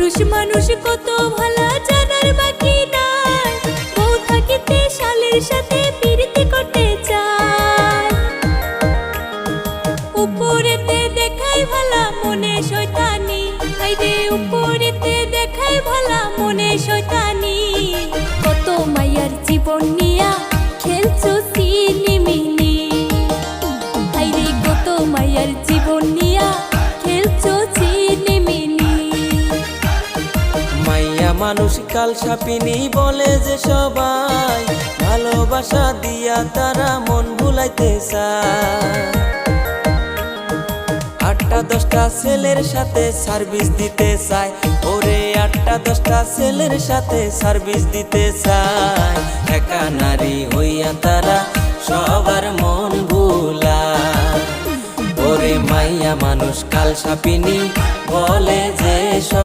পুরুষ মানুষ কত ভালা জানার বাকি নাই, বউ থাকিতে শালের সাথে প্রীতি করতে চায়। উপরেতে দেখাই ভালা মনে শয়তানি, হাইরে উপরেতে দেখাই ভালা মনে শয়তানি। কত মায়ার জীবন নিয়া খেলছো সিনেমিনি, হাইরে কত মায়ার জীবন নিয়া খেলছো সিনেমিনি। মাইয়া মানুষ কাল সাপিনী বলে যে সবাই, ভালোবাসা দিয়া তারা মন ভুলাইতে চায়। 8টা 10টা ছেলের সাথে সার্ভিস দিতে চায়, ওরে 8টা 10টা ছেলের সাথে সার্ভিস দিতে চায়। একা নারী হইয়া তারা সবার মন ভুলায়, ওরে মাইয়া মানুষ কাল সাপিনী বলে যে